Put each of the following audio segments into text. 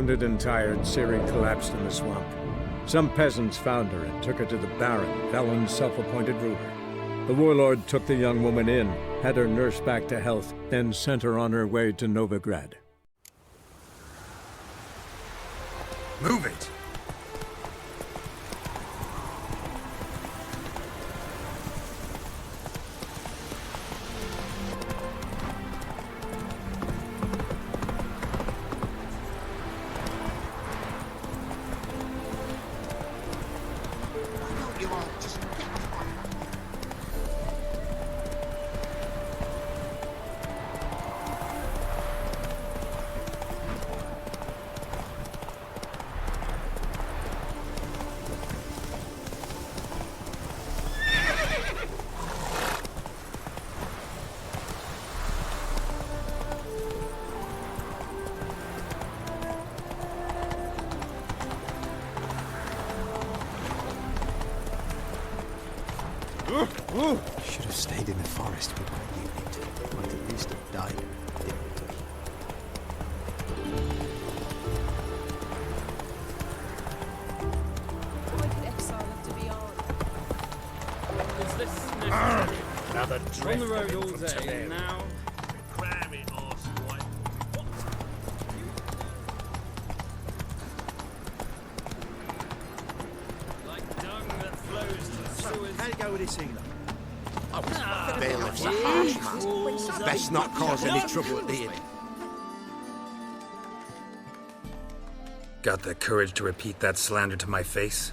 Wounded and tired, Ciri collapsed in the swamp. Some peasants found her and took her to the Baron, Valen's self-appointed ruler. The warlord took the young woman in, had her nursed back to health, then sent her on her way to Novigrad. Move it! Should have stayed in the forest with my unit. Might at least have died. Why did exile have to be on? Is this necessary? Another On the road all day now. Cram it, arsewite. Like dung that flows to the sewers. How do you go with this healer? Bailiff's a harsh man. Best not cause any trouble at the inn. Got the courage to repeat that slander to my face?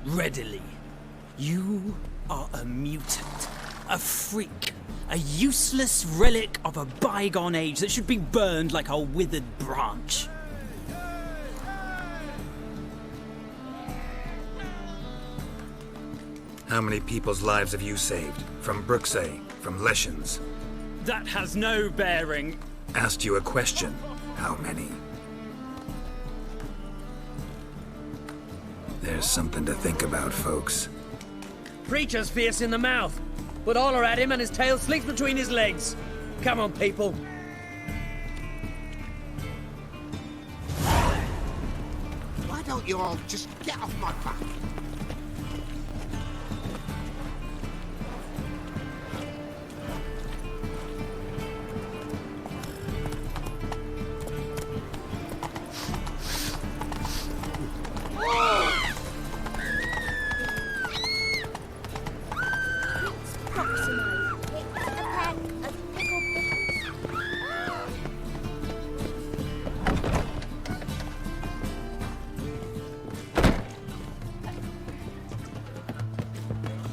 Readily. You are a mutant, a freak, a useless relic of a bygone age that should be burned like a withered branch. How many people's lives have you saved? From Bruxay, from Leshens? That has no bearing. Asked you a question. How many? There's something to think about, folks. Preacher's fierce in the mouth, but holler at him and his tail slinks between his legs. Come on, people. Why don't you all just get off my back?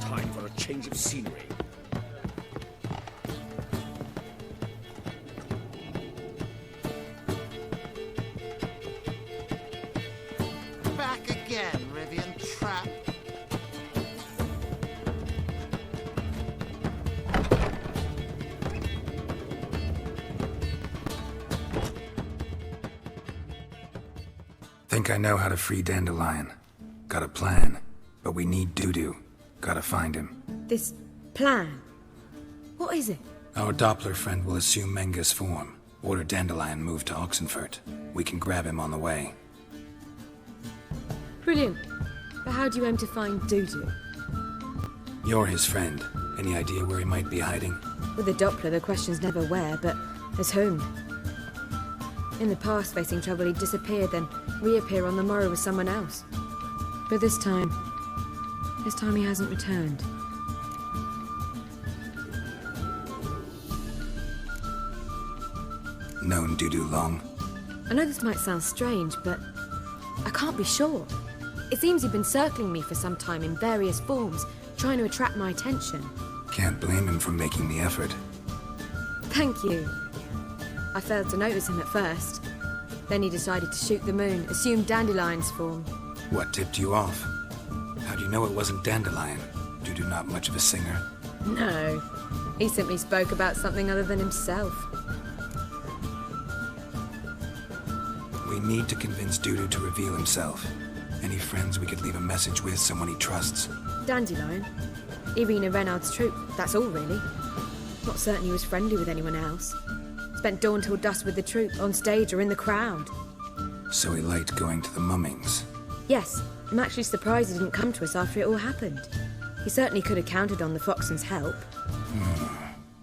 Time for a change of scenery. Back again, Rivian trap. Think I know how to free Dandelion. Got a plan, but we need Dudu. Gotta find him. This plan? What is it? Our Doppler friend will assume Menga's form. Order Dandelion moved to Oxenfurt. We can grab him on the way. Brilliant. But how do you aim to find Dudu? You're his friend. Any idea where he might be hiding? With the Doppler, the question's never where, but as whom? In the past, facing trouble, he'd disappear, then reappear on the morrow with someone else. But this time he hasn't returned. Known Dudu long? I know this might sound strange, but I can't be sure. It seems he'd been circling me for some time in various forms, trying to attract my attention. Can't blame him for making the effort. Thank you. I failed to notice him at first. Then he decided to shoot the moon, assume Dandelion's form. What tipped you off? How do you know it wasn't Dandelion? Dudu not much of a singer? No. He simply spoke about something other than himself. We need to convince Dudu to reveal himself. Any friends we could leave a message with, someone he trusts? Dandelion? Irina Renard's troupe, that's all really. Not certain he was friendly with anyone else. Spent dawn till dusk with the troupe, on stage or in the crowd. So he liked going to the mummings. Yes, I'm actually surprised he didn't come to us after it all happened. He certainly could have counted on the Foxen's help.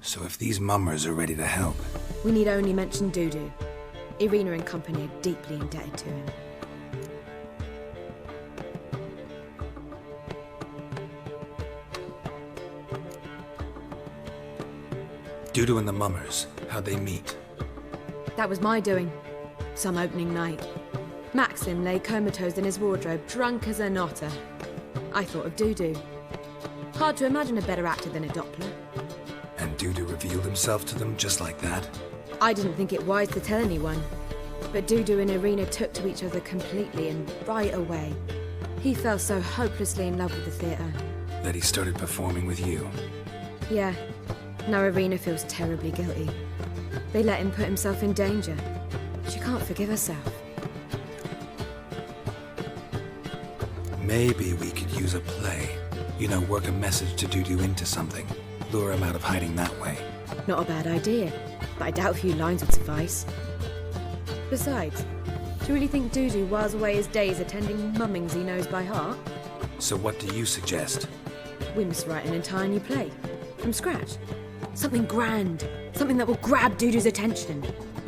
So if these mummers are ready to help... We need only mention Dudu. Irina and company are deeply indebted to him. Dudu and the mummers, how'd they meet? That was my doing. Some opening night. Maxim lay comatose in his wardrobe, drunk as an otter. I thought of Dudu. Hard to imagine a better actor than a Doppler. And Dudu revealed himself to them just like that? I didn't think it wise to tell anyone. But Dudu and Irina took to each other completely and right away. He fell so hopelessly in love with the theatre. That he started performing with you? Yeah. Now Irina feels terribly guilty. They let him put himself in danger. She can't forgive herself. Maybe we could use a play. You know, work a message to Dudu into something. Lure him out of hiding that way. Not a bad idea, but I doubt a few lines would suffice. Besides, do you really think Dudu whiles away his days attending mummings he knows by heart? So what do you suggest? We must write an entire new play. From scratch. Something grand. Something that will grab Dudu's attention.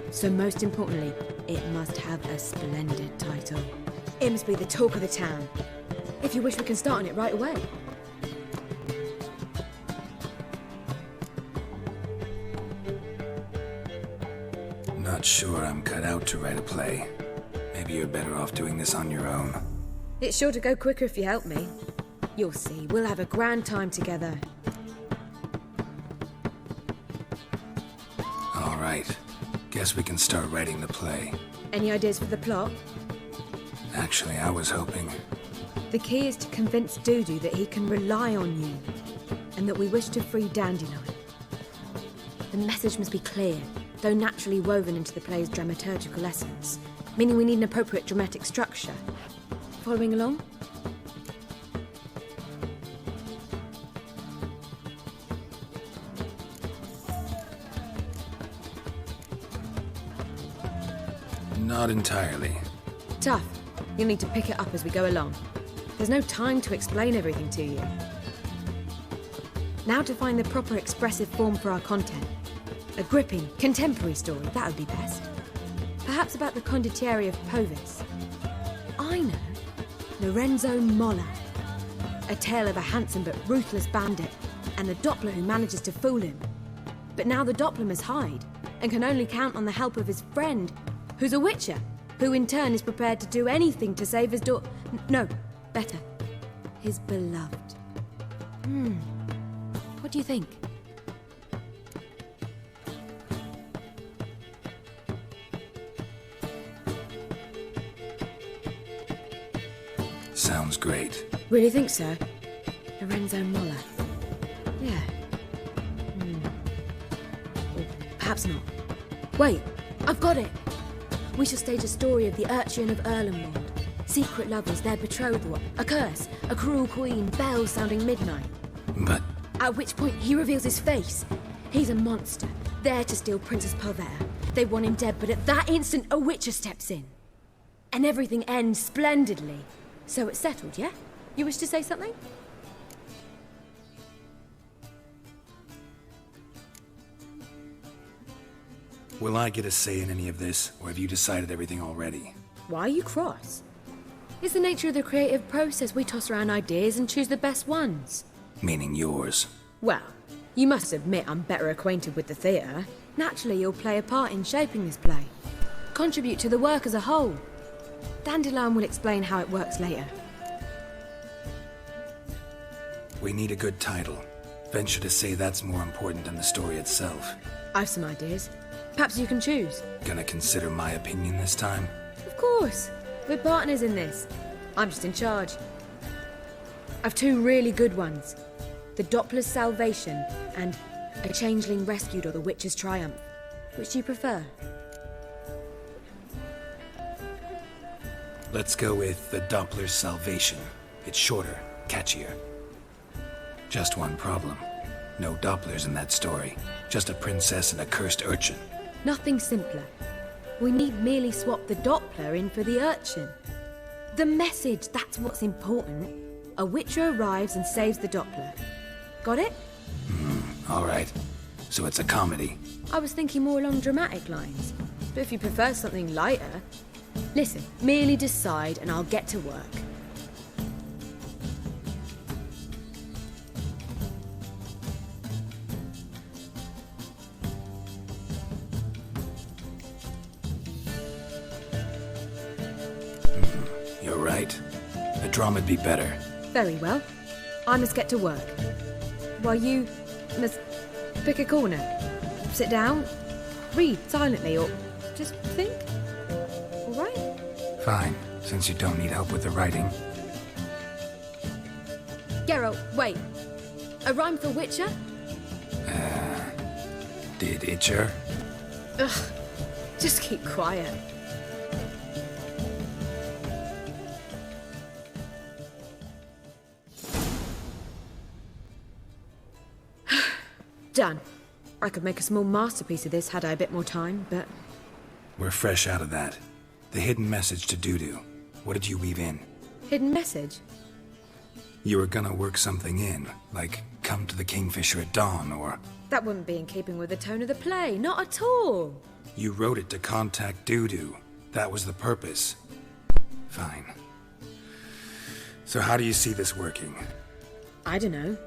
So most importantly, it must have a splendid title. It must be the talk of the town. If you wish, we can start on it right away. Not sure I'm cut out to write a play. Maybe you're better off doing this on your own. It's sure to go quicker if you help me. You'll see, we'll have a grand time together. All right. Guess we can start writing the play. Any ideas for the plot? Actually, I was hoping... The key is to convince Dudu that he can rely on you, and that we wish to free Dandelion. The message must be clear, though naturally woven into the play's dramaturgical essence, meaning we need an appropriate dramatic structure. Following along? Not entirely. Tough. You'll need to pick it up as we go along. There's no time to explain everything to you. Now to find the proper expressive form for our content. A gripping, contemporary story, that would be best. Perhaps about the condottieri of Povis. I know. Lorenzo Molla. A tale of a handsome but ruthless bandit, and a Doppler who manages to fool him. But now the Doppler must hide, and can only count on the help of his friend, who's a witcher, who in turn is prepared to do anything to save his no, better, his beloved. What do you think? Sounds great. Really think so? Lorenzo Molla. Yeah. Or perhaps not. Wait, I've got it! We shall stage a story of the Urchin of Erlenwald. Secret lovers, their betrothal, a curse, a cruel queen, bells sounding midnight. But... At which point he reveals his face. He's a monster, there to steal Princess Pavetta. They want him dead, but at that instant a witcher steps in. And everything ends splendidly. So it's settled, yeah? You wish to say something? Will I get a say in any of this, or have you decided everything already? Why are you cross? It's the nature of the creative process. We toss around ideas and choose the best ones. Meaning yours. Well, you must admit I'm better acquainted with the theatre. Naturally, you'll play a part in shaping this play. Contribute to the work as a whole. Dandelion will explain how it works later. We need a good title. Venture to say that's more important than the story itself. I've some ideas. Perhaps you can choose. Gonna consider my opinion this time? Of course. We're partners in this. I'm just in charge. I've two really good ones. The Doppler's Salvation and A Changeling Rescued or the Witcher's Triumph. Which do you prefer? Let's go with The Doppler's Salvation. It's shorter, catchier. Just one problem. No Dopplers in that story. Just a princess and a cursed urchin. Nothing simpler. We need merely swap the Doppler in for the urchin. The message, that's what's important. A witcher arrives and saves the Doppler. Got it? All right. So it's a comedy. I was thinking more along dramatic lines. But if you prefer something lighter... Listen, merely decide and I'll get to work. You're right. A drama'd be better. Very well. I must get to work. While you must pick a corner. Sit down, read silently, or just think. All right? Fine, since you don't need help with the writing. Geralt, wait. A rhyme for Witcher? Did Itcher? Ugh. Just keep quiet. Done. I could make a small masterpiece of this had I a bit more time, but... We're fresh out of that. The hidden message to Dudu. What did you weave in? Hidden message? You were gonna work something in, like come to the Kingfisher at dawn, or... That wouldn't be in keeping with the tone of the play, not at all. You wrote it to contact Dudu. That was the purpose. Fine. So how do you see this working? I don't know.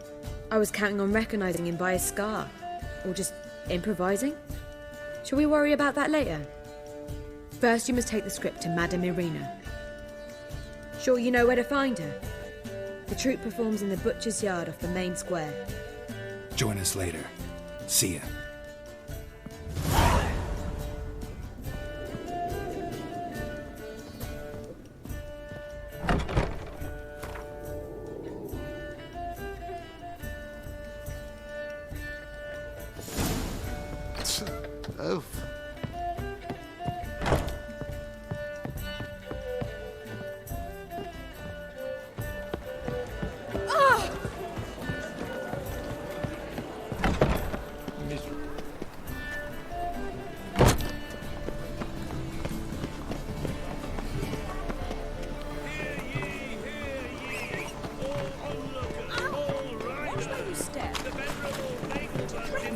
I was counting on recognizing him by his scar. Or just improvising. Shall we worry about that later? First, you must take the script to Madame Irina. Sure you know where to find her? The troupe performs in the butcher's yard off the main square. Join us later. See ya. Oof.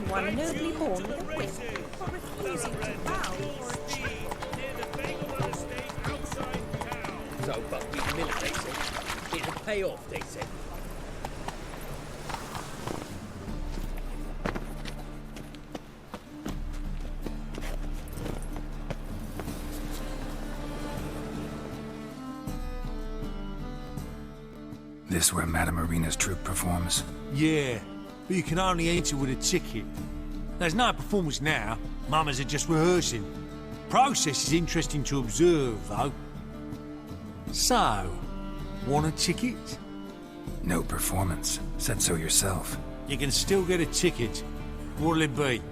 One nobly born with a whip for refusing to bow for a child. So, but we milk, they said. It'll pay off, they said. This where Madame Irina's troupe performs? Yeah, but you can only enter with a ticket. There's no performance now. Mamas are just rehearsing. Process is interesting to observe, though. So, want a ticket? No performance. Said so yourself. You can still get a ticket. What'll it be?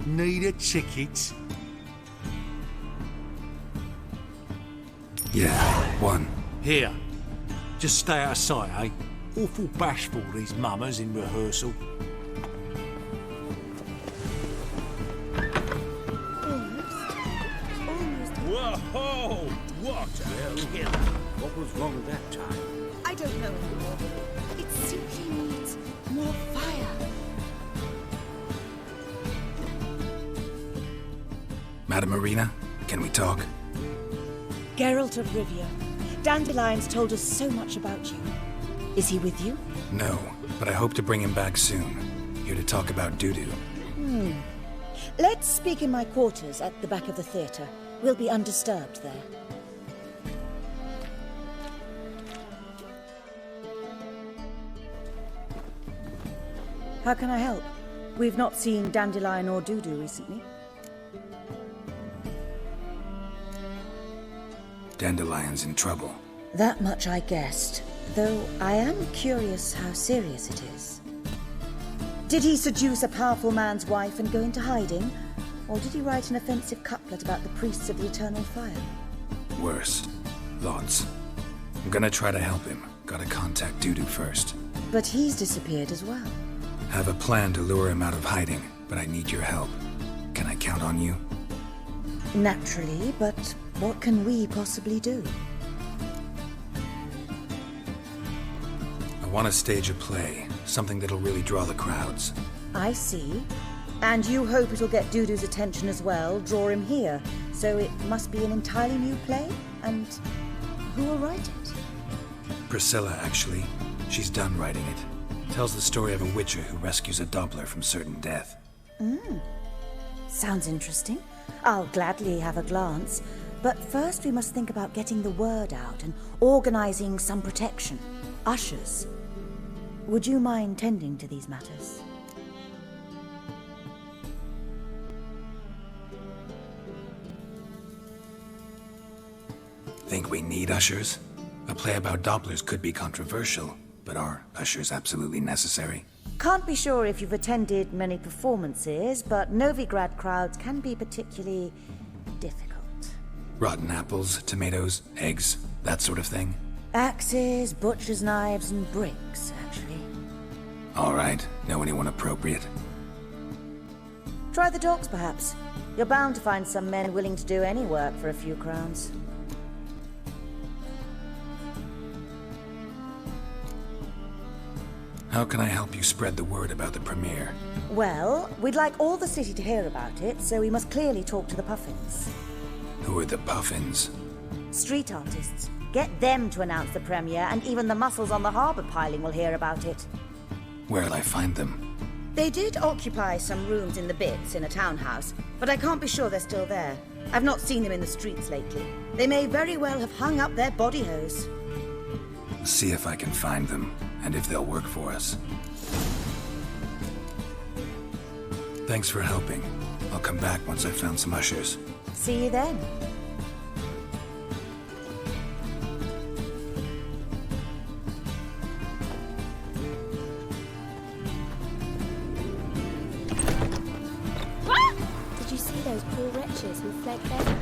Need a ticket? Yeah, one. Here. Just stay out of sight, eh? Awful bashful, these mamas in rehearsal. Whoa! What a killer! What was wrong that time? I don't know anymore. It simply needs more fire. Madame Irina, can we talk? Geralt of Rivia, Dandelion's told us so much about you. Is he with you? No, but I hope to bring him back soon. Here to talk about Dudu. Let's speak in my quarters at the back of the theatre. We'll be undisturbed there. How can I help? We've not seen Dandelion or Dudu recently. Dandelion's in trouble. That much I guessed, though I am curious how serious it is. Did he seduce a powerful man's wife and go into hiding? Or did he write an offensive couplet about the priests of the eternal fire? Worse. Lots. I'm gonna try to help him. Gotta contact Dudu first. But he's disappeared as well. Have a plan to lure him out of hiding, but I need your help. Can I count on you? Naturally, but what can we possibly do? I want to stage a play, something that'll really draw the crowds. I see. And you hope it'll get Dudu's attention as well, draw him here. So it must be an entirely new play? And who will write it? Priscilla, actually. She's done writing it. Tells the story of a witcher who rescues a Doppler from certain death. Sounds interesting. I'll gladly have a glance. But first we must think about getting the word out and organizing some protection. Ushers. Would you mind tending to these matters? Think we need ushers? A play about Dopplers could be controversial, but are ushers absolutely necessary? Can't be sure if you've attended many performances, but Novigrad crowds can be particularly difficult. Rotten apples, tomatoes, eggs, that sort of thing? Axes, butcher's knives, and bricks, actually. All right. Know anyone appropriate? Try the dogs, perhaps. You're bound to find some men willing to do any work for a few crowns. How can I help you spread the word about the premiere? Well, we'd like all the city to hear about it, so we must clearly talk to the Puffins. Who are the Puffins? Street artists. Get them to announce the premiere, and even the muscles on the harbour piling will hear about it. Where'll I find them? They did occupy some rooms in the Bits in a townhouse, but I can't be sure they're still there. I've not seen them in the streets lately. They may very well have hung up their body hose. See if I can find them, and if they'll work for us. Thanks for helping. I'll come back once I've found some ushers. See you then. Did you see those poor wretches who fled there?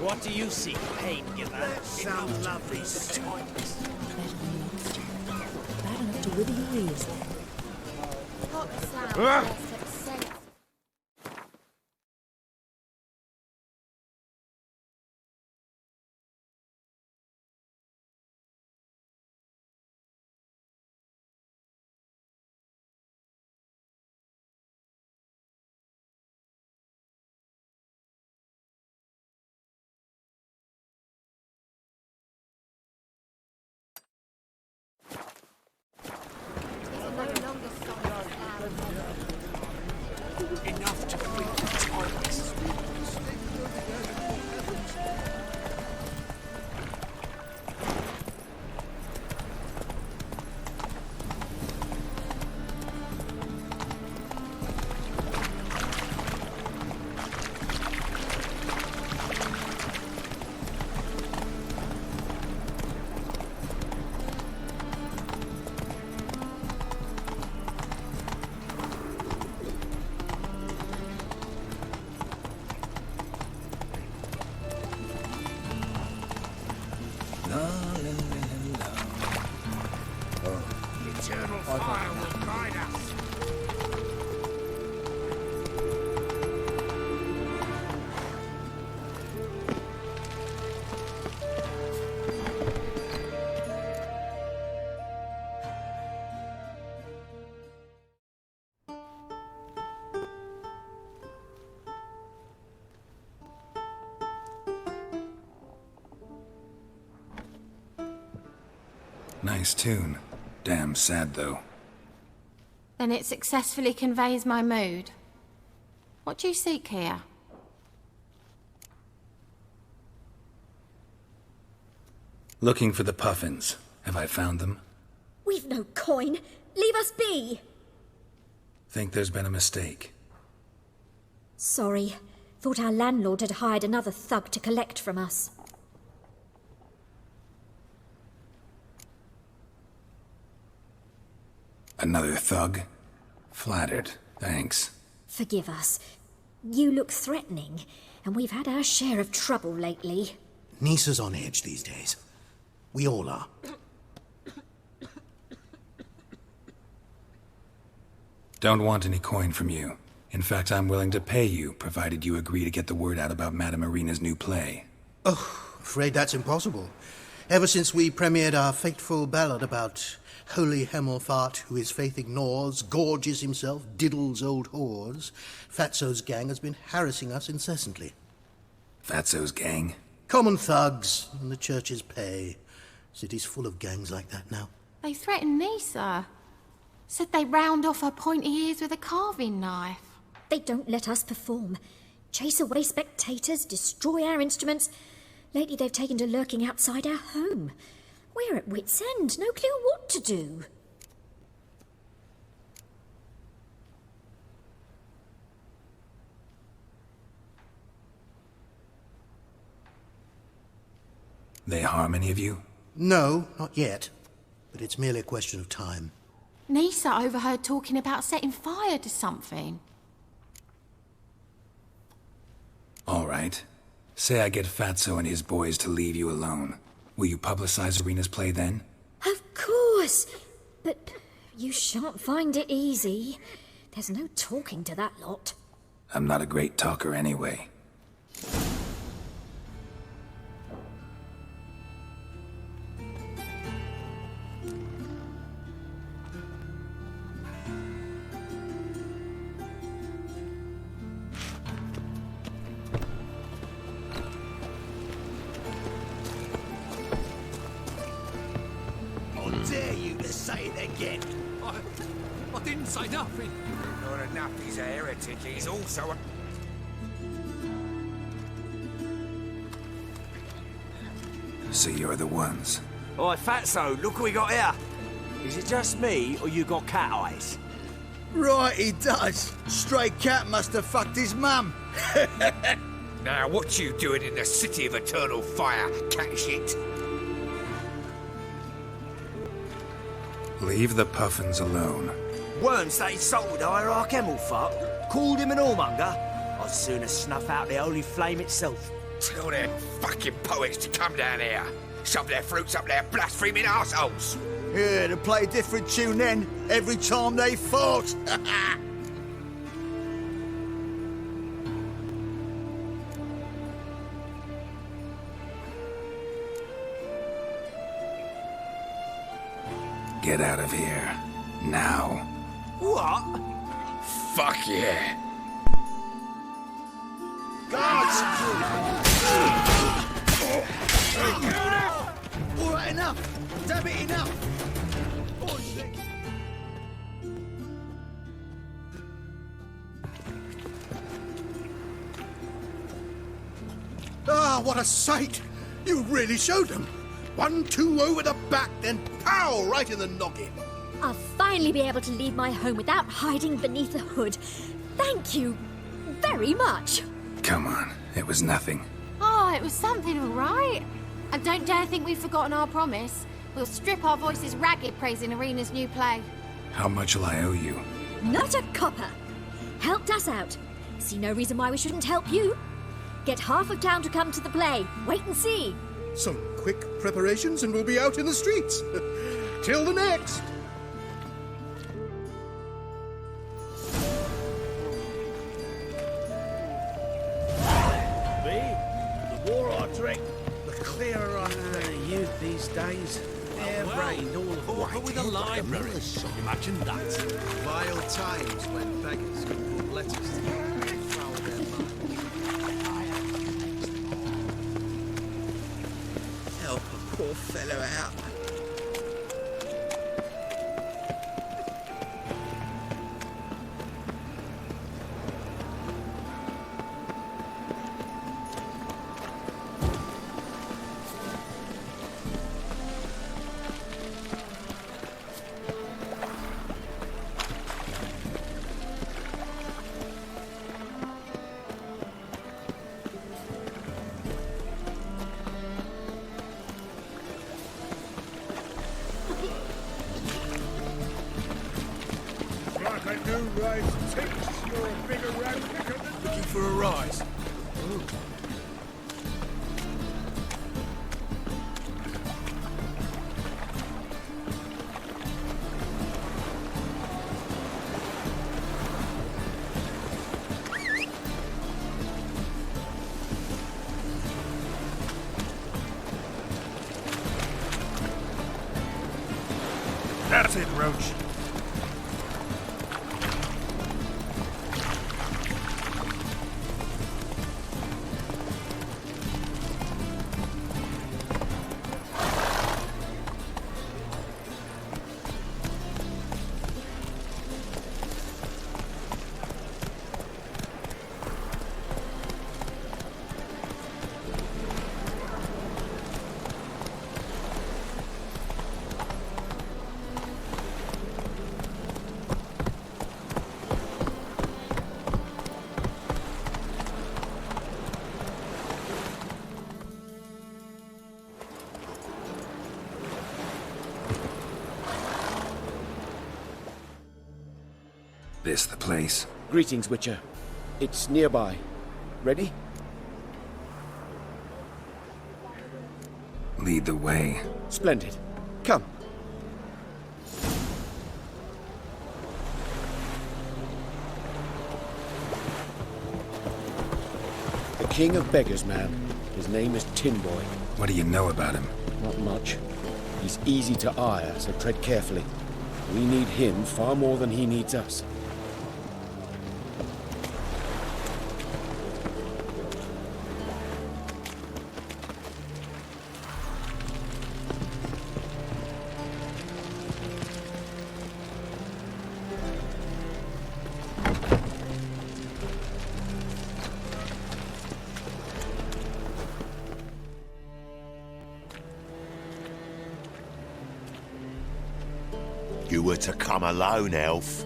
What do you seek, pain giver? Sounds lovely. Bad enough to wither your ears then. Hot sound, yes, sense. Enough to fill the toilets. Eternal fire will guide us. Nice tune. Damn sad, though. Then it successfully conveys my mood. What do you seek here? Looking for the Puffins. Have I found them? We've no coin. Leave us be. Think there's been a mistake. Sorry. Thought our landlord had hired another thug to collect from us. Another thug? Flattered. Thanks. Forgive us. You look threatening, and we've had our share of trouble lately. Nisa's on edge these days. We all are. Don't want any coin from you. In fact, I'm willing to pay you, provided you agree to get the word out about Madame Irina's new play. Oh, afraid that's impossible. Ever since we premiered our fateful ballad about holy Hemelfart, who his faith ignores, gorges himself, diddles old whores, Fatso's gang has been harassing us incessantly. Fatso's gang? Common thugs in the church's pay. City's full of gangs like that now. They threatened Nisa. Said they round off her pointy ears with a carving knife. They don't let us perform. Chase away spectators, destroy our instruments. Lately they've taken to lurking outside our home. We're at wit's end, no clue what to do. They harm any of you? No, not yet. But it's merely a question of time. Nisa overheard talking about setting fire to something. All right. Say I get Fatso and his boys to leave you alone. Will you publicize Irina's play then? Of course! But you shan't find it easy. There's no talking to that lot. I'm not a great talker anyway. I didn't say nothing. Not enough, he's a heretic. He's also a... So you're the ones. Oi, Fatso, look what we got here. Is it just me, or you got cat eyes? Right, he does. Stray cat must have fucked his mum. Now, what you doing in the city of eternal fire, cat shit? Leave the puffins alone. Worms that insulted Hierarch Hemelfart, called him an whoremonger. I'd sooner snuff out the holy flame itself. Tell them fucking poets to come down here. Shove their fruits up their blaspheming arseholes. Yeah, to play a different tune then, every time they fought. Get out of here. Now. What? Fuck yeah. All right, enough. Damn it, enough. Ah, what a sight! You really showed them. 1-2 over the back, then pow! Right in the noggin. I'll finally be able to leave my home without hiding beneath the hood. Thank you very much. Come on, it was nothing. Oh, it was something, all right. And don't dare think we've forgotten our promise. We'll strip our voices ragged praising Irina's new play. How much will I owe you? Not a copper. Helped us out. See no reason why we shouldn't help you. Get half of town to come to the play. Wait and see. Some quick preparations and we'll be out in the streets. Till the next. The more I drink, the clearer I think. Youth these days, air rained all of What with a library? Imagine that. Vile times when beggars could put letters together and foul their mind. Help a poor fellow out. Like a new rise takes Looking for a rise. That's it, Roach. This the place? Greetings, Witcher. It's nearby. Ready? Lead the way. Splendid. Come. The King of Beggars, man. His name is Tin Boy. What do you know about him? Not much. He's easy to ire, so tread carefully. We need him far more than he needs us. You were to come alone, elf.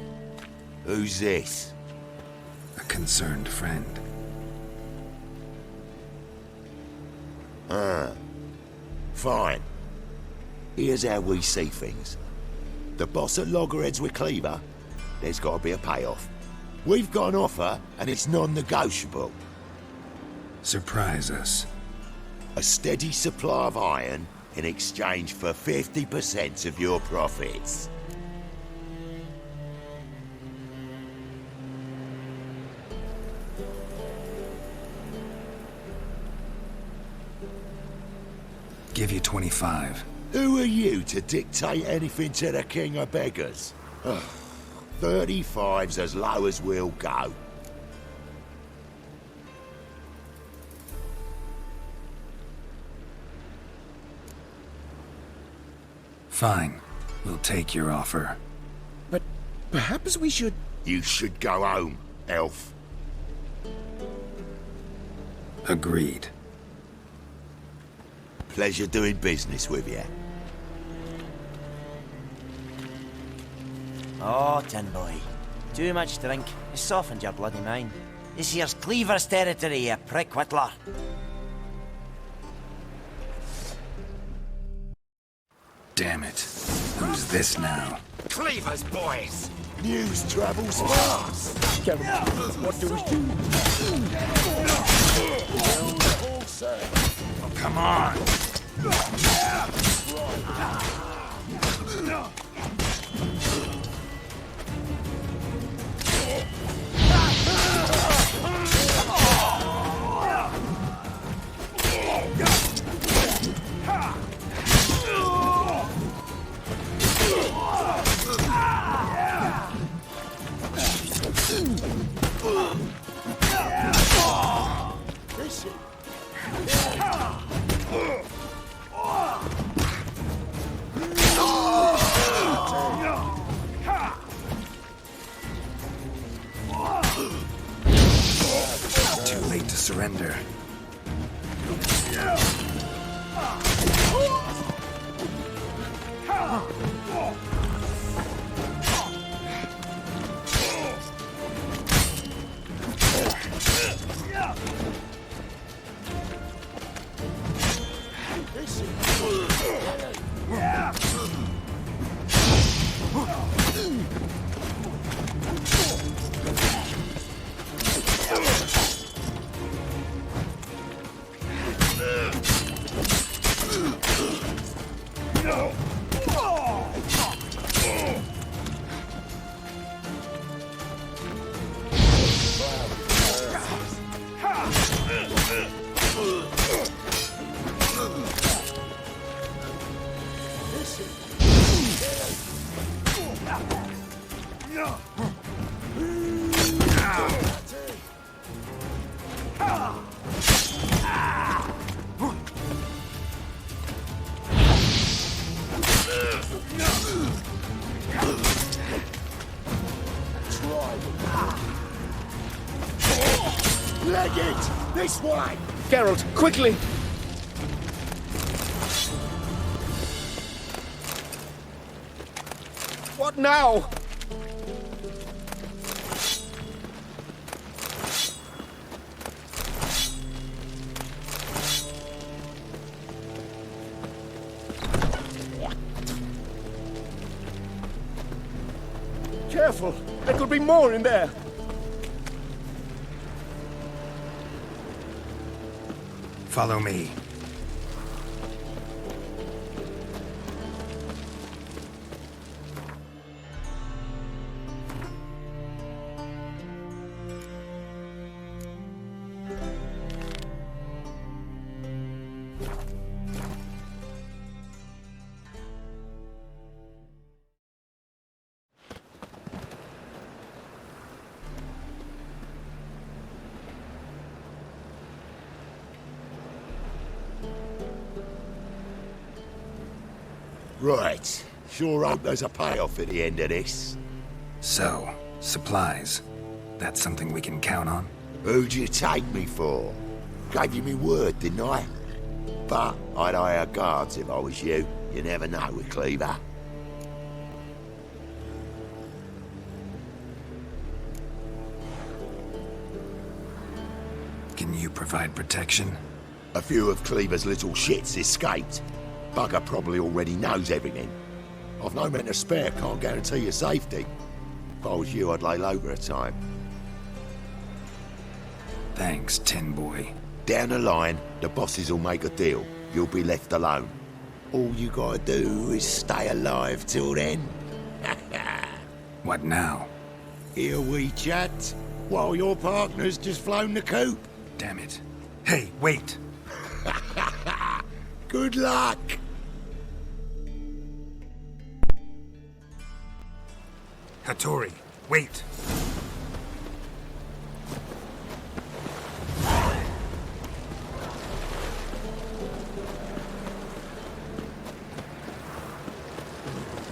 Who's this? A concerned friend. Ah. Fine. Here's how we see things. The boss at Loggerheads with Cleaver, there's got to be a payoff. We've got an offer, and it's non-negotiable. Surprise us. A steady supply of iron in exchange for 50% of your profits. Give you 25. Who are you to dictate anything to the King of Beggars? 35's as low as we'll go. Fine. We'll take your offer. But perhaps we should... You should go home, elf. Agreed. Pleasure doing business with you. Oh, Tin Boy. Too much drink has softened your bloody mind. This here's Cleaver's territory, you prick whittler. Damn it. Who's this now? Cleaver's boys! News travels fast! What do we do? Oh, come on! Too late to surrender. This way! Geralt, quickly! What now? Careful! There could be more in there! Follow me. Right. Sure hope there's a payoff at the end of this. So, supplies. That's something we can count on? Who'd you take me for? Gave you me word, didn't I? But I'd hire guards if I was you. You never know with Cleaver. Can you provide protection? A few of Cleaver's little shits escaped. Bugger probably already knows everything. I've no men to spare, can't guarantee your safety. If I was you, I'd lay low for a time. Thanks, Tin Boy. Down the line, the bosses will make a deal. You'll be left alone. All you gotta do is stay alive till then. What now? Here we chat, while your partner's just flown the coop. Damn it. Hey, wait! Good luck! Hattori, wait!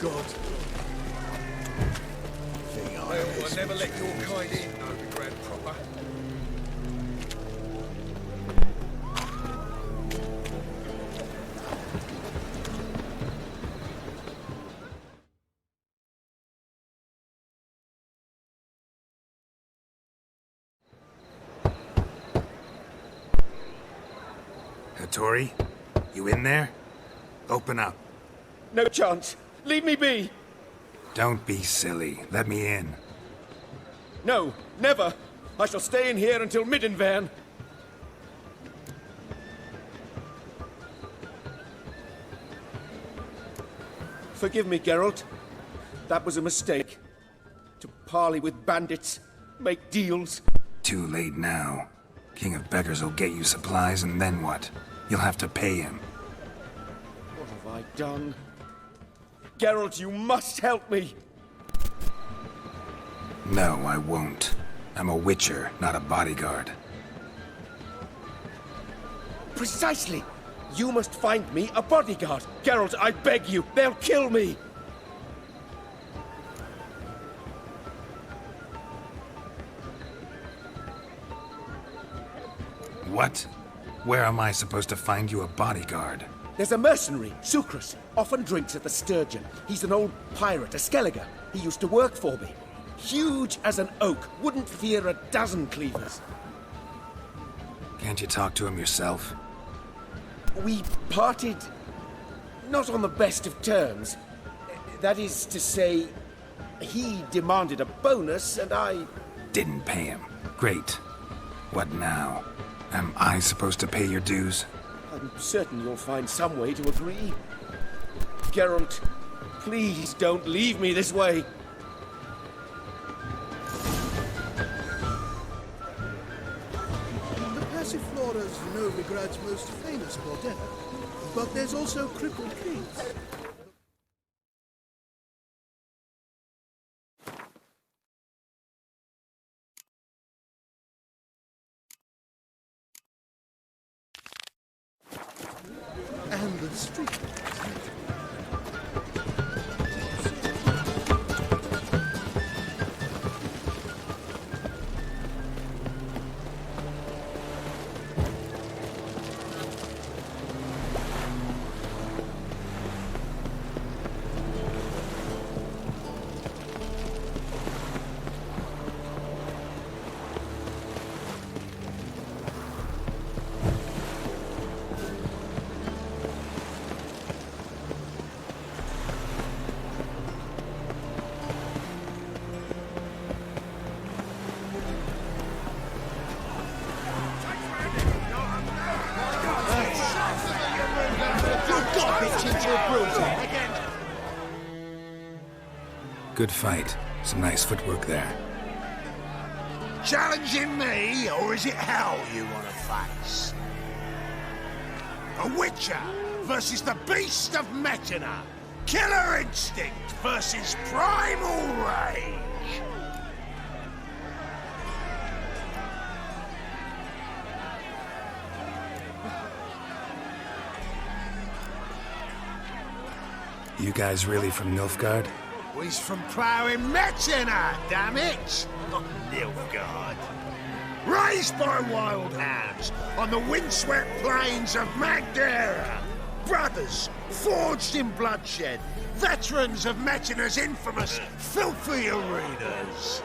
God. I'll never let your kind in, no grand proper. Hattori, you in there? Open up. No chance. Leave me be. Don't be silly. Let me in. No, never. I shall stay in here until Middenvern. Forgive me, Geralt. That was a mistake. To parley with bandits, make deals. Too late now. King of Beggars will get you supplies, and then what? You'll have to pay him. What have I done? Geralt, you must help me! No, I won't. I'm a witcher, not a bodyguard. Precisely! You must find me a bodyguard. Geralt, I beg you, they'll kill me! What? Where am I supposed to find you a bodyguard? There's a mercenary, Sucrus, often drinks at the Sturgeon. He's an old pirate, a Skelliger. He used to work for me. Huge as an oak, wouldn't fear a dozen cleavers. Can't you talk to him yourself? We parted not on the best of terms. That is to say, he demanded a bonus and I... Didn't pay him. Great. What now? Am I supposed to pay your dues? I'm certain you'll find some way to agree. Geralt, please don't leave me this way. The Passiflora's Novigrad's most famous bordello, but there's also Crippled Keats. And the street. bitch into a bruising. Good fight. Some nice footwork there. Challenging me, or is it hell you want to face? A witcher versus the beast of Metina. Killer instinct versus primal rage. You guys really from Nilfgaard? We's from ploughing Metina, damn it! Not Nilfgaard. Raised by wild hounds on the windswept plains of Magdera. Brothers, forged in bloodshed. Veterans of Metina's infamous filthy arenas.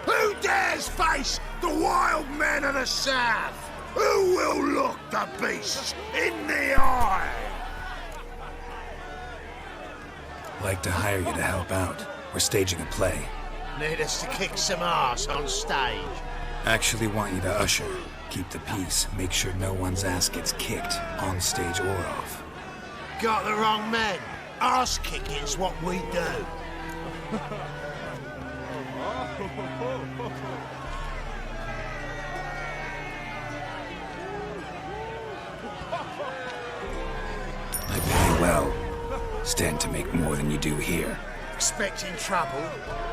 Who dares face the wild men of the south? Who will look the beasts in the eye? Like to hire you to help out. We're staging a play. Need us to kick some ass on stage. Actually want you to usher. Keep the peace. Make sure no one's ass gets kicked, on stage or off. Got the wrong men. Ass kicking's what we do. I pay well. Stand to make more than you do here. Expecting trouble?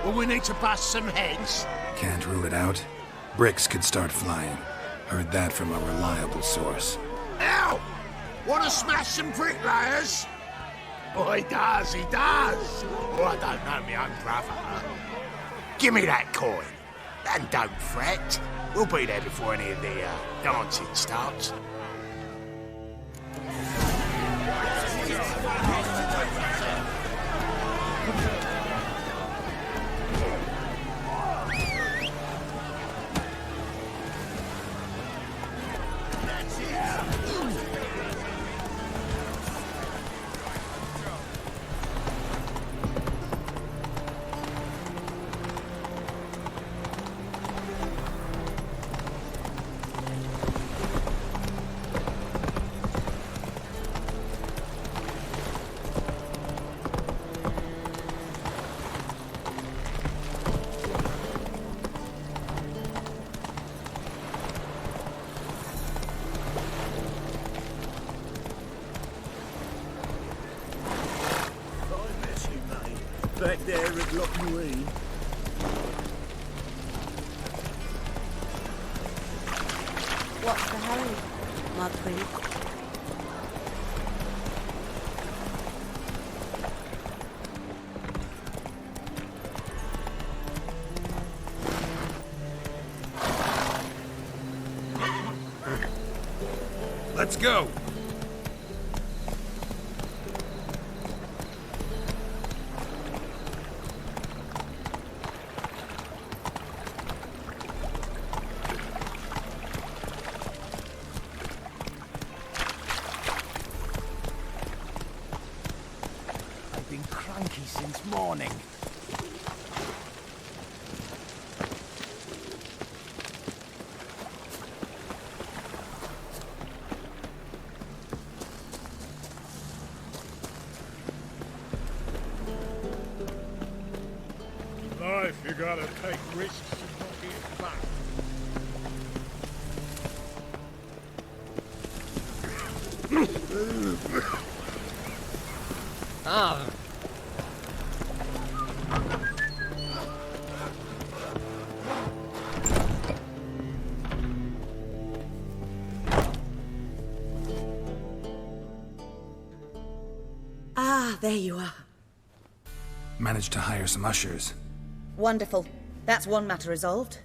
Will we need to bust some heads? Can't rule it out. Bricks could start flying. Heard that from a reliable source. Ow! Wanna smash some bricklayers? Oh, he does, he does. Oh, I don't know me own brother. Give me that coin. And don't fret. We'll be there before any of the dancing starts. Back there at Loch Marine. What's the hurry, my queen? Let's go! Since morning. Life, you gotta take risks and not get back. Ah. Ah, there you are. Managed to hire some ushers. Wonderful. That's one matter resolved.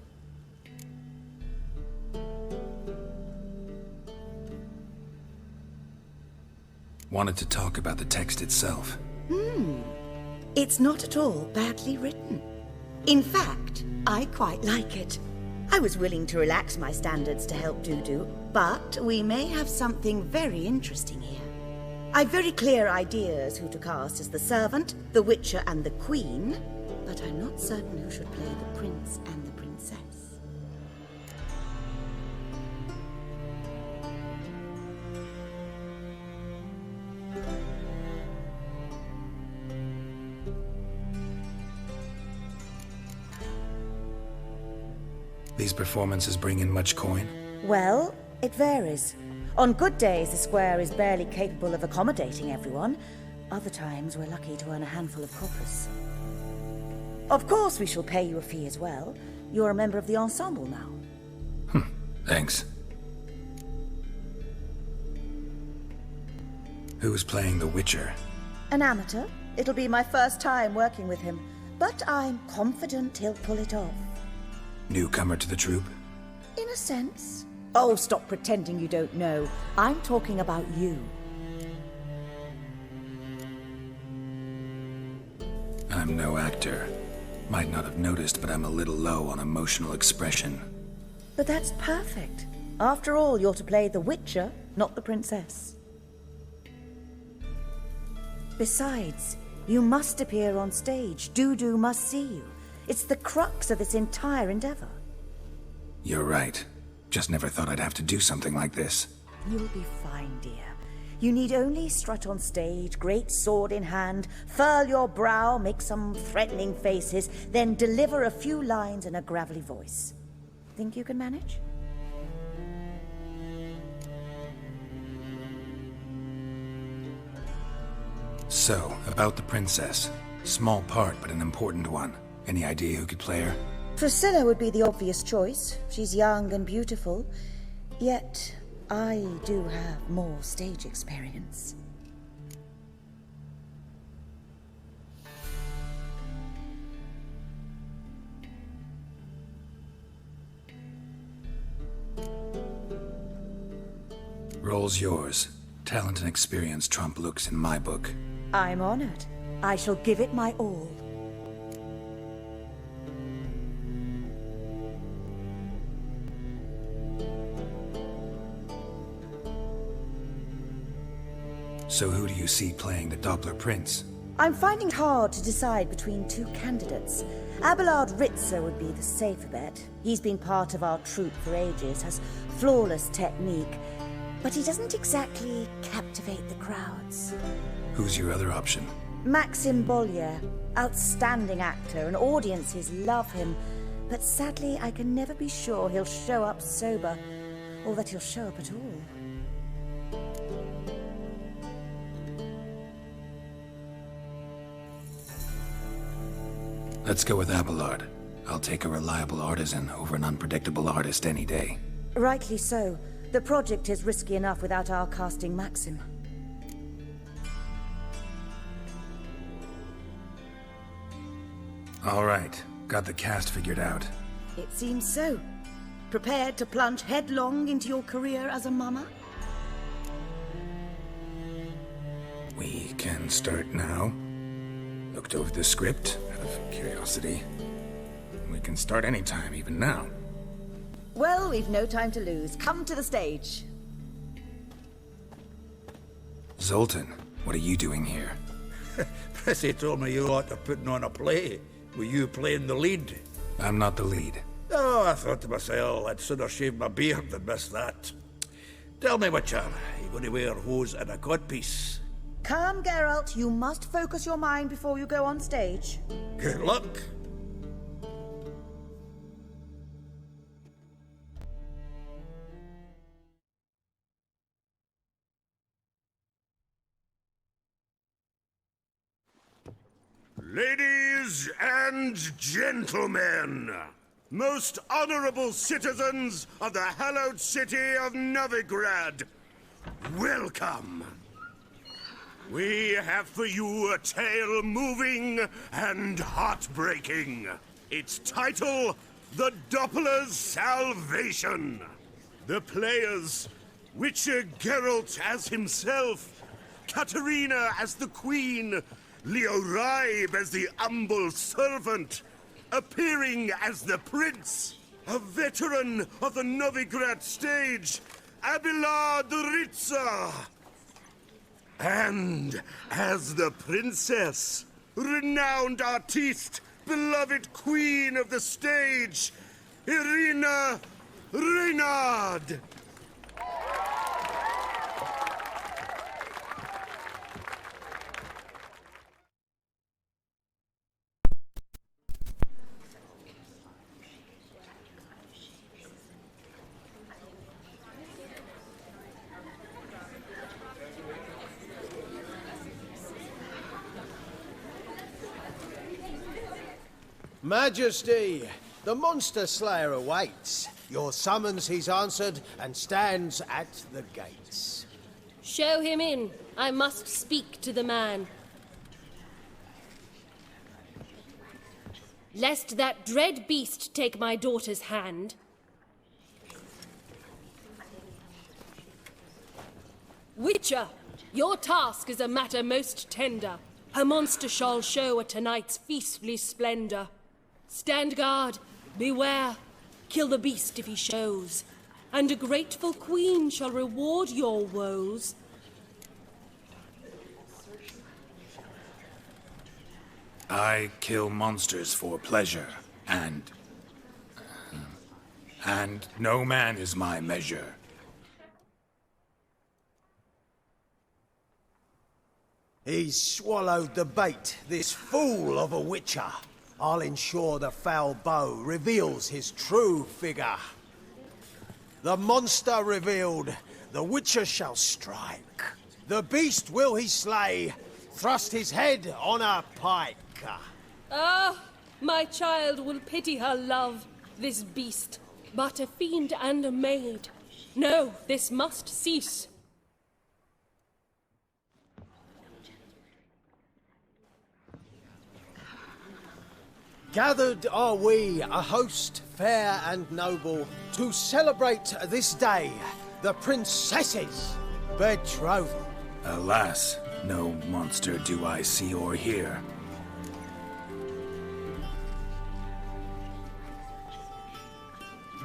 Wanted to talk about the text itself. It's not at all badly written. In fact, I quite like it. I was willing to relax my standards to help Dudu, but we may have something very interesting here. I've very clear ideas who to cast as the servant, the witcher, and the queen, but I'm not certain who should play the prince and the princess. these performances bring in much coin? Well, it varies. On good days, the square is barely capable of accommodating everyone. Other times, we're lucky to earn a handful of coppers. Of course, we shall pay you a fee as well. You're a member of the ensemble now. Thanks. Who's playing the Witcher? An amateur. It'll be my first time working with him, but I'm confident he'll pull it off. Newcomer to the troupe? In a sense. Oh, stop pretending you don't know. I'm talking about you. I'm no actor. Might not have noticed, but I'm a little low on emotional expression. But that's perfect. After all, you're to play the Witcher, not the princess. Besides, you must appear on stage. Dudu must see you. It's the crux of this entire endeavor. You're right. Just never thought I'd have to do something like this. You'll be fine, dear. You need only strut on stage, great sword in hand, furl your brow, make some threatening faces, then deliver a few lines in a gravelly voice. Think you can manage? So, about the princess. Small part, but an important one. Any idea who could play her? Priscilla would be the obvious choice. She's young and beautiful. Yet, I do have more stage experience. Role's yours. Talent and experience trump looks in my book. I'm honored. I shall give it my all. So who do you see playing the Doppler Prince? I'm finding it hard to decide between two candidates. Abelard Ritzer would be the safer bet. He's been part of our troupe for ages, has flawless technique, but he doesn't exactly captivate the crowds. Who's your other option? Maxim Bollier, outstanding actor, and audiences love him. But sadly, I can never be sure he'll show up sober, or that he'll show up at all. Let's go with Abelard. I'll take a reliable artisan over an unpredictable artist any day. Rightly so. The project is risky enough without our casting Maxim. All right. Got the cast figured out. It seems so. Prepared to plunge headlong into your career as a mama? We can start now. Looked over the script, out of curiosity. We can start anytime, even now. Well, we've no time to lose. Come to the stage. Zoltan, what are you doing here? Prissy told me you ought to putting on a play. Were you playing the lead? I'm not the lead. Oh, I thought to myself, I'd sooner shave my beard than miss that. Tell me, Witcher, you going to wear hose and a codpiece? Calm, Geralt. You must focus your mind before you go on stage. Good luck. Ladies and gentlemen, most honorable citizens of the hallowed city of Novigrad, welcome. We have for you a tale moving and heartbreaking. Its title, The Doppler's Salvation. The players, Witcher Geralt as himself, Katerina as the Queen, Leo Raib as the humble servant, appearing as the Prince, a veteran of the Novigrad stage, Abelard Ritzer. And as the Princess, renowned artiste, beloved Queen of the stage, Irina Reynard. Majesty, the monster slayer awaits. Your summons he's answered and stands at the gates. Show him in. I must speak to the man. Lest that dread beast take my daughter's hand. Witcher, your task is a matter most tender. Her monster shall show at tonight's feastly splendor. Stand guard, beware, kill the beast if he shows, and a grateful queen shall reward your woes. I kill monsters for pleasure, and no man is my measure. He's swallowed the bait, this fool of a witcher. I'll ensure the foul bow reveals his true figure. The monster revealed, the witcher shall strike. The beast will he slay, thrust his head on a pike. Ah, my child will pity her love, this beast, but a fiend and a maid. No, this must cease. Gathered are we, a host fair and noble, to celebrate this day, the princess's betrothal. Alas, no monster do I see or hear.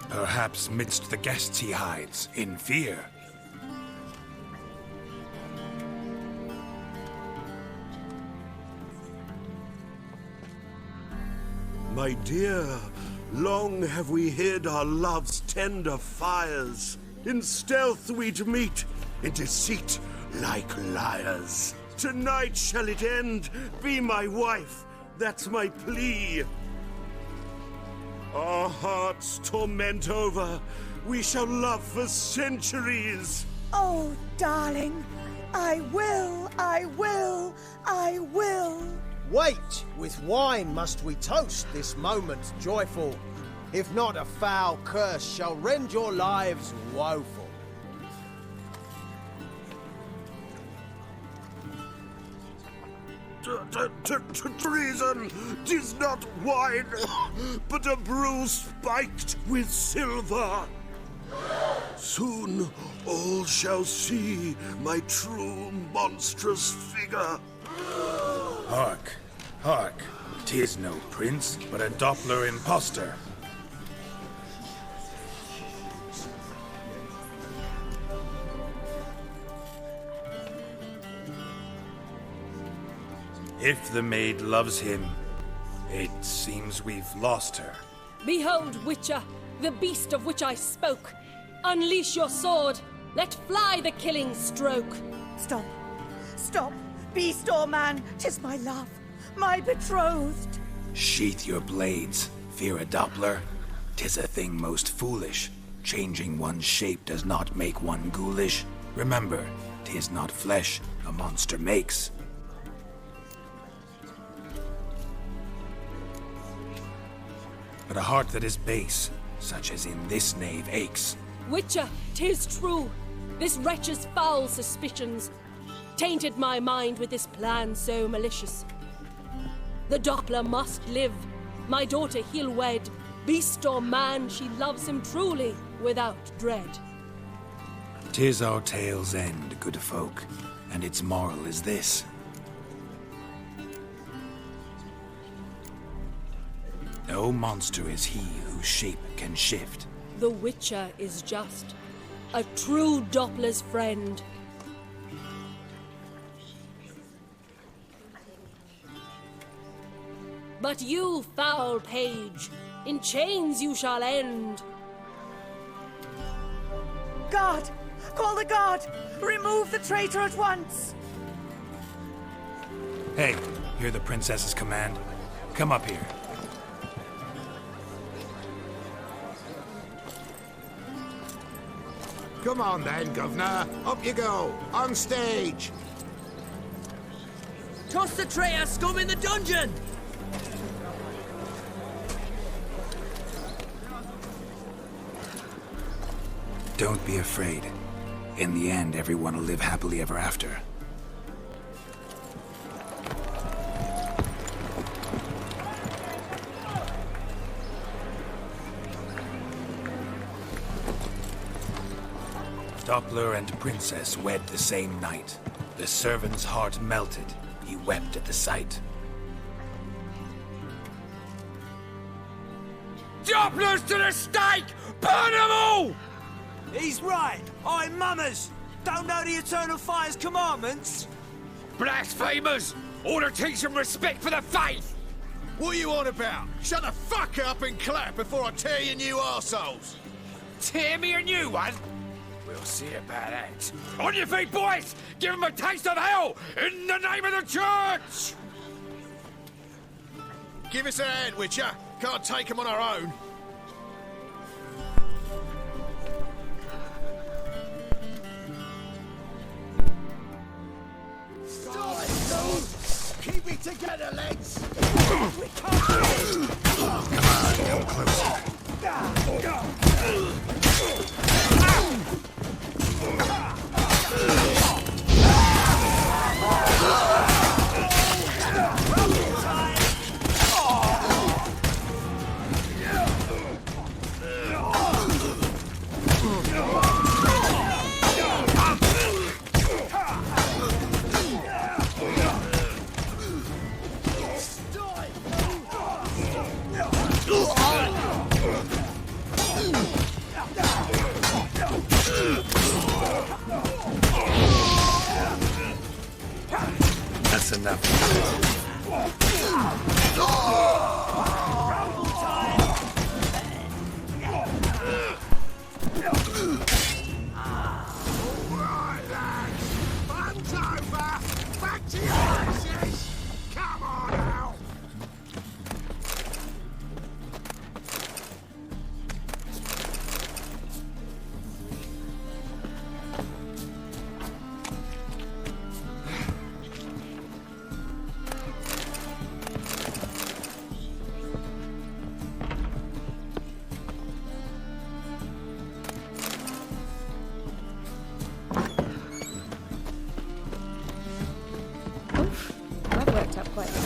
Perhaps midst the guests he hides, in fear. My dear, long have we hid our love's tender fires. In stealth we'd meet, in deceit like liars. Tonight shall it end, be my wife, that's my plea. Our hearts torment over, we shall love for centuries. Oh, darling, I will, I will, I will. Wait, with wine must we toast this moment joyful. If not, a foul curse shall rend your lives woeful. Treason! 'Tis not wine, but a brew spiked with silver. Soon all shall see my true monstrous figure. Hark, hark, 'tis no prince, but a Doppler impostor. If the maid loves him, it seems we've lost her. Behold, Witcher, the beast of which I spoke. Unleash your sword. Let fly the killing stroke. Stop. Stop. Beast or man, 'tis my love, my betrothed. Sheath your blades, fear a Doppler. 'Tis a thing most foolish. Changing one's shape does not make one ghoulish. Remember, 'tis not flesh a monster makes. But a heart that is base, such as in this knave, aches. Witcher, 'tis true. This wretch's foul suspicions tainted my mind with this plan so malicious. The Doppler must live. My daughter he'll wed. Beast or man, she loves him truly, without dread. 'Tis our tale's end, good folk, and its moral is this. No monster is he whose shape can shift. The Witcher is just a true Doppler's friend. But you, foul page, in chains you shall end. Guard! Call the guard! Remove the traitor at once! Hey, hear the princess's command? Come up here. Come on then, Governor. Up you go. On stage. Toss the traitor scum in the dungeon! Don't be afraid. In the end, everyone will live happily ever after. Doppler and Princess wed the same night. The servant's heart melted. He wept at the sight. Dopplers to the stake! Burn them all! He's right. I'm mummers. Don't know the Eternal Fire's commandments. Blasphemers! Ought to teach some respect for the faith! What are you on about? Shut the fuck up and clap before I tear you new arseholes! Tear me a new one? We'll see about that. On your feet, boys! Give them a taste of hell! In the name of the church! Give us a hand, Witcher. Can't take them on our own. Keep it together, lads! We can't do it! Come on, come closer. That's enough. Back to your asses! Come on now! That worked out quite well.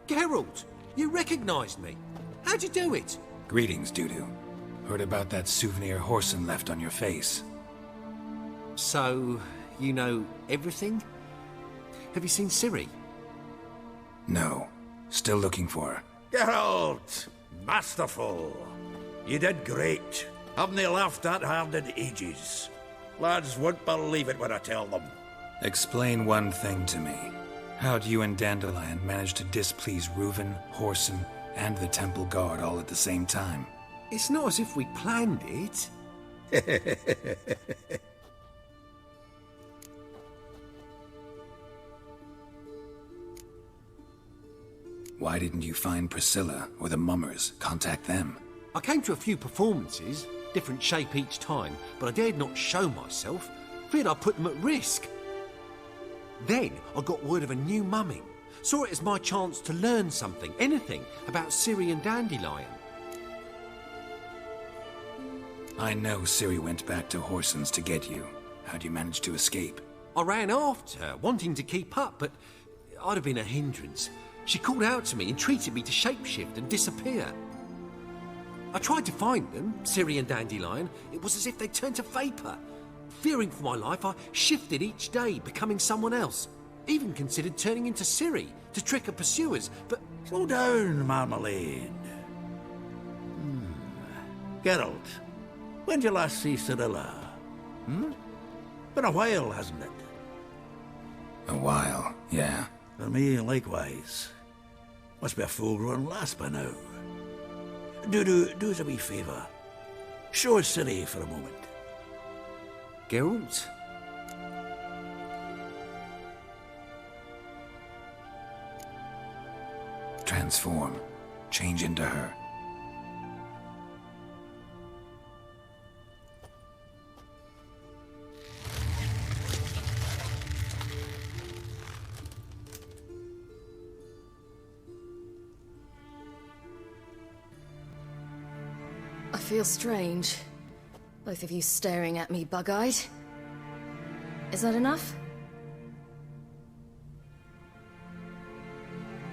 Geralt, you recognized me. How'd you do it? Greetings, Dudu. Heard about that souvenir Whoreson left on your face. So, you know everything? Have you seen Ciri? No. Still looking for her. Geralt! Masterful! You did great. Haven't they laughed that hard in ages? Lads won't believe it when I tell them. Explain one thing to me. How'd you and Dandelion manage to displease Reuven, Whoreson, and the Temple Guard all at the same time? It's not as if we planned it. Why didn't you find Priscilla or the Mummers? Contact them. I came to a few performances, different shape each time, but I dared not show myself. Feared I'd put them at risk. Then I got word of a new mumming. Saw it as my chance to learn something, anything, about Ciri and Dandelion. I know Ciri went back to Whoreson's to get you. How'd you manage to escape? I ran after her, wanting to keep up, but I'd have been a hindrance. She called out to me, entreated me to shapeshift and disappear. I tried to find them, Ciri and Dandelion. It was as if they turned to vapour. Fearing for my life, I shifted each day, becoming someone else. Even considered turning into Ciri to trick her pursuers, but... Slow down, Marmalade. Geralt, when did you last see Cyrilla? Been a while, hasn't it? A while, yeah. For me, likewise. Must be a full-grown lass by now. Do us a wee favour. Show us Ciri for a moment. Geralt? Transform. Change into her. I feel strange. Both of you staring at me bug-eyed. Is that enough?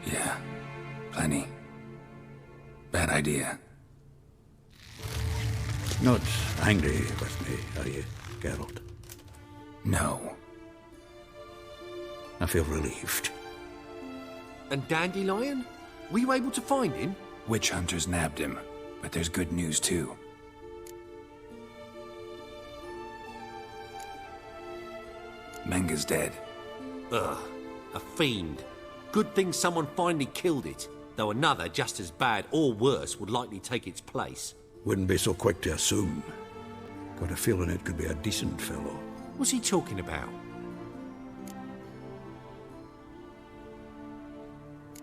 Yeah, plenty. Bad idea. Not angry with me, are you, Geralt? No. I feel relieved. And Dandelion? Were you able to find him? Witch hunters nabbed him, but there's good news too. Menga's dead. Ugh, a fiend. Good thing someone finally killed it, though another just as bad or worse would likely take its place. Wouldn't be so quick to assume. Got a feeling it could be a decent fellow. What's he talking about?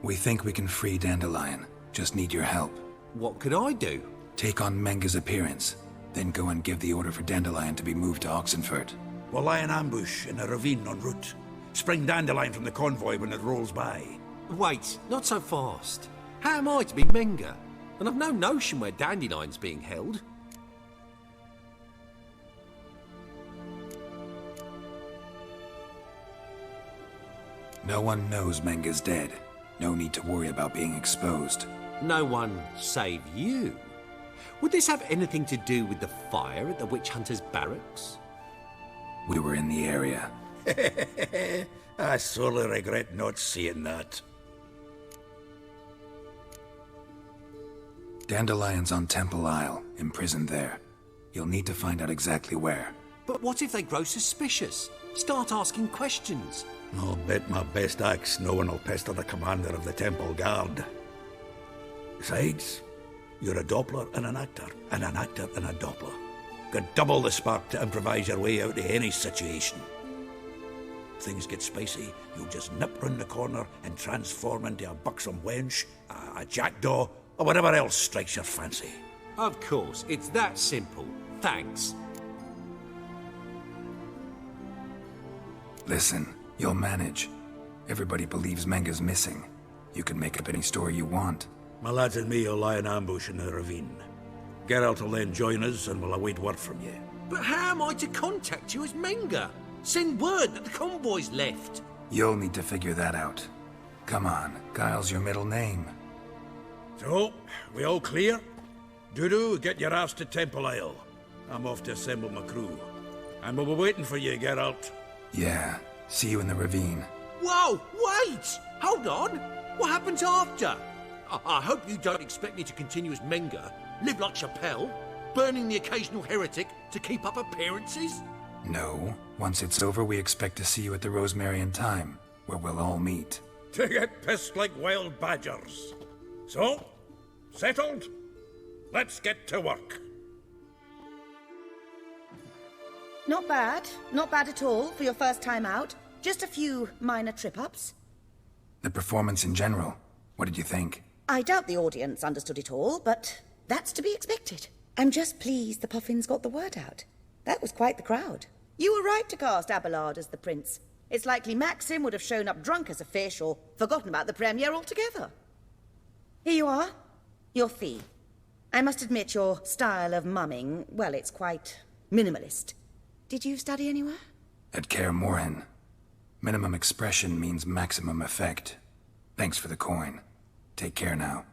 We think we can free Dandelion. Just need your help. What could I do? Take on Menga's appearance, then go and give the order for Dandelion to be moved to Oxenfurt. We'll lie in ambush in a ravine en route. Spring Dandelion from the convoy when it rolls by. Wait, not so fast. How am I to be Menga? And I've no notion where Dandelion's being held. No one knows Menga's dead. No need to worry about being exposed. No one save you. Would this have anything to do with the fire at the witch hunters' barracks? We were in the area. I sorely regret not seeing that. Dandelion's on Temple Isle, imprisoned there. You'll need to find out exactly where. But what if they grow suspicious? Start asking questions? I'll bet my best axe no one will pester the commander of the Temple Guard. Besides, you're a Doppler and an actor and a Doppler. Got double the spark to improvise your way out of any situation. If things get spicy, you'll just nip round the corner and transform into a buxom wench, a jackdaw, or whatever else strikes your fancy. Of course, it's that simple. Thanks. Listen, you'll manage. Everybody believes Menga's missing. You can make up any story you want. My lads and me will lie in ambush in the ravine. Geralt will then join us and we'll await word from you. But how am I to contact you as Menga? Send word that the convoy's left. You'll need to figure that out. Come on, Guile's your middle name. So, we all clear? Dudu, get your ass to Temple Isle. I'm off to assemble my crew. And we'll be waiting for you, Geralt. Yeah, see you in the ravine. Whoa, wait! Hold on! What happens after? I hope you don't expect me to continue as Menga, live like Chappelle, burning the occasional heretic to keep up appearances? No. Once it's over, we expect to see you at the Rosemary in Time, where we'll all meet. To get pissed like wild badgers. So, settled? Let's get to work. Not bad. Not bad at all for your first time out. Just a few minor trip-ups. The performance in general, what did you think? I doubt the audience understood it all, but that's to be expected. I'm just pleased the Puffins got the word out. That was quite the crowd. You were right to cast Abelard as the prince. It's likely Maxim would have shown up drunk as a fish or forgotten about the premiere altogether. Here you are, your fee. I must admit your style of mumming, well, it's quite minimalist. Did you study anywhere? At Kaer Morhen. Minimum expression means maximum effect. Thanks for the coin. Take care now.